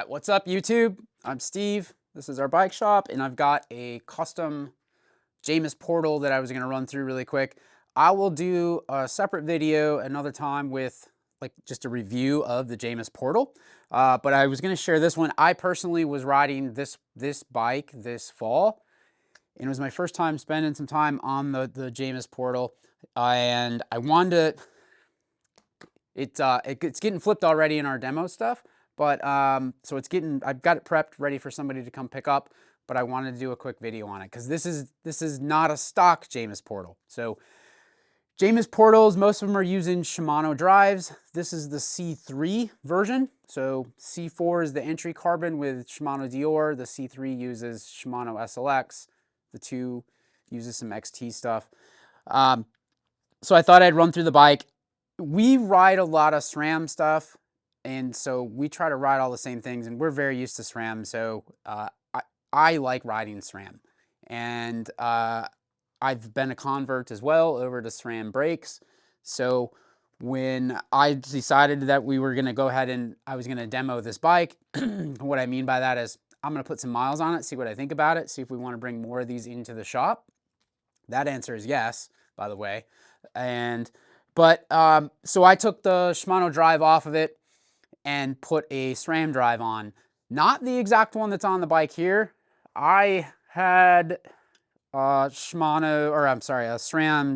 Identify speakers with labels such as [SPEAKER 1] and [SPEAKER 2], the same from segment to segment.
[SPEAKER 1] What's up, YouTube? I'm Steve. This is our bike shop, and I've got a custom Jamis portal that I was going to run through really quick. I will do a separate video another time with like just a review of the Jamis portal. But I was going to share this one. I personally was riding this bike this fall, and it was my first time spending some time on the Jamis portal, and I wanted to. It's getting flipped already in our demo stuff, but so I've got it prepped ready for somebody to come pick up, but I wanted to do a quick video on it because this is not a stock Jamis portal. So Jamis portals, most of them are using Shimano drives. This is the C3 version. So C4 is the entry carbon with Shimano derailleur. The C3 uses Shimano SLX. The 2 uses some XT stuff. So I thought I'd run through the bike. We ride a lot of SRAM stuff, and so we try to ride all the same things, and we're very used to SRAM, so I like riding SRAM. And I've been a convert as well over to SRAM brakes. So when I decided that we were going to go ahead and I was going to demo this bike, what I mean by that is I'm going to put some miles on it, see what I think about it, see if we want to bring more of these into the shop. That answer is yes, by the way. So I took the Shimano drive off of it and put a SRAM drive on. Not the exact one that's on the bike here. I had a SRAM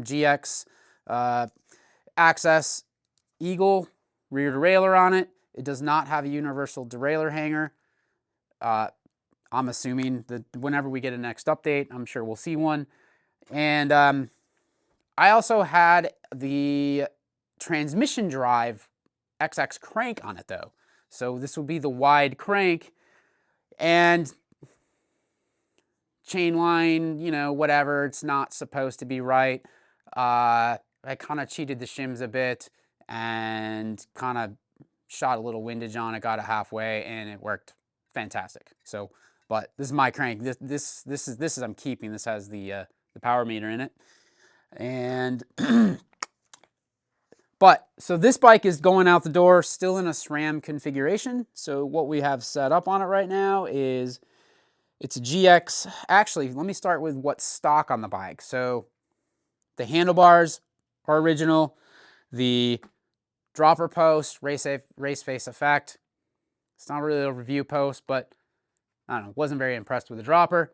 [SPEAKER 1] GX AXS Eagle rear derailleur on it. It does not have a universal derailleur hanger. I'm assuming that whenever we get a next update, I'm sure we'll see one. And I also had the transmission drive XX crank on it though. So this would be the wide crank and chain line, you know, whatever. It's not supposed to be right. I kind of cheated the shims a bit and kind of shot a little windage on it, got it halfway, and it worked fantastic. So, but this is my crank. This is I'm keeping. This has the power meter in it. And so this bike is going out the door still in a SRAM configuration. So what we have set up on it right now is it's a GX. Actually, let me start with what's stock on the bike. So the handlebars are original. The dropper post, race face effect. It's not really a review post, but I don't know, wasn't very impressed with the dropper.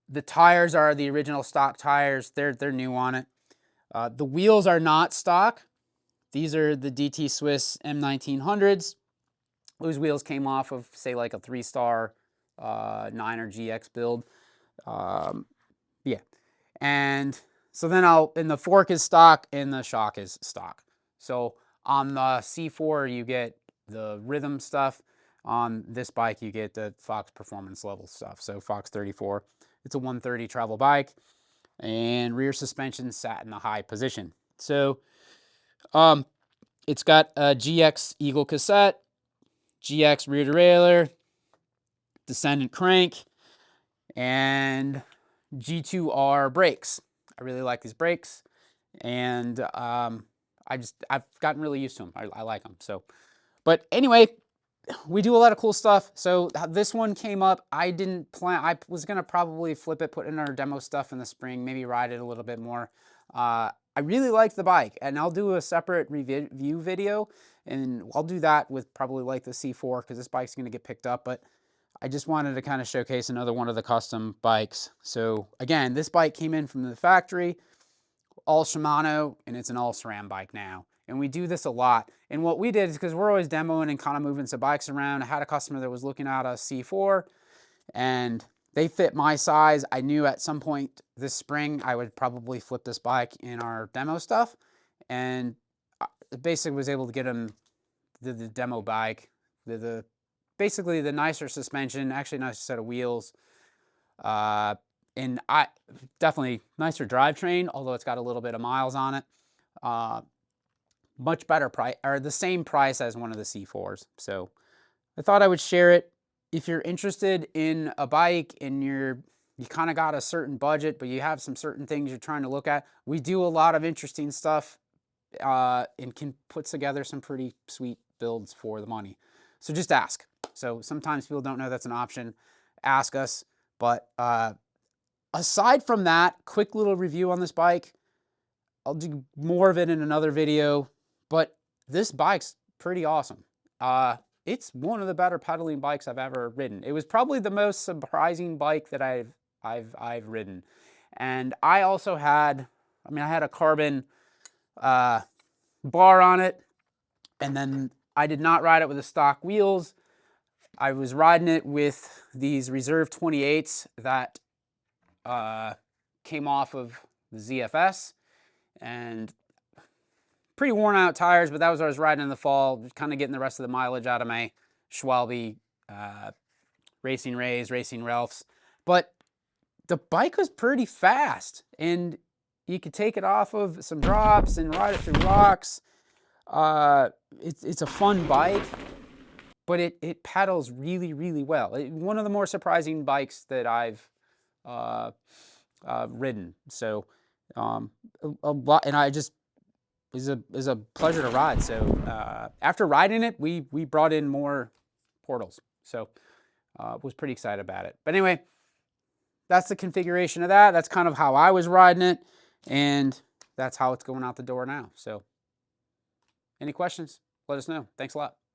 [SPEAKER 1] The tires are the original stock tires. They're new on it. The wheels are not stock. These are the DT Swiss M1900s. Those wheels came off of, say, like a 3-star 9er GX build. Yeah. And so then and the fork is stock and the shock is stock. So on the C4, you get the rhythm stuff. On this bike, you get the Fox performance level stuff. So Fox 34. It's a 130 travel bike, and rear suspension sat in the high position. So it's got a GX Eagle cassette, GX rear derailleur, descendant crank, and G2R brakes. I really like these brakes, and I've gotten really used to them. I like them. So, but anyway, we do a lot of cool stuff. So this one came up. I didn't plan. I was going to probably flip it, put in our demo stuff in the spring, maybe ride it a little bit more. I really like the bike, and I'll do a separate review video, and I'll do that with probably like the C4 because this bike's going to get picked up. But I just wanted to kind of showcase another one of the custom bikes. So again, this bike came in from the factory, all Shimano, and it's an all SRAM bike now. And we do this a lot. And what we did is, because we're always demoing and kind of moving some bikes around, I had a customer that was looking at a C4 and they fit my size. I knew at some point this spring I would probably flip this bike in our demo stuff. And basically was able to get him the demo bike, basically the nicer suspension, actually nicer set of wheels. And definitely nicer drivetrain, although it's got a little bit of miles on it. Much better price, or the same price as one of the C4s. So I thought I would share it. If you're interested in a bike and you kind of got a certain budget, but you have some certain things you're trying to look at, we do a lot of interesting stuff and can put together some pretty sweet builds for the money. So just ask. So sometimes people don't know that's an option. Ask us. But aside from that, quick little review on this bike. I'll do more of it in another video, but this bike's pretty awesome. It's one of the better pedaling bikes I've ever ridden. It was probably the most surprising bike that I've ridden. And I also had, I had a carbon bar on it, and then I did not ride it with the stock wheels. I was riding it with these Reserve 28s that came off of the ZFS, and pretty worn out tires, but that was what I was riding in the fall, kind of getting the rest of the mileage out of my Schwalbe Racing Rays, Racing Ralphs. But the bike was pretty fast, and you could take it off of some drops and ride it through rocks. It's a fun bike, but it pedals really, really well. One of the more surprising bikes that I've ridden. So a lot, and I just is a pleasure to ride. So after riding it, we brought in more portals. So was pretty excited about it. But anyway, that's the configuration of that. That's kind of how I was riding it, and that's how it's going out the door now. So any questions, let us know. Thanks a lot.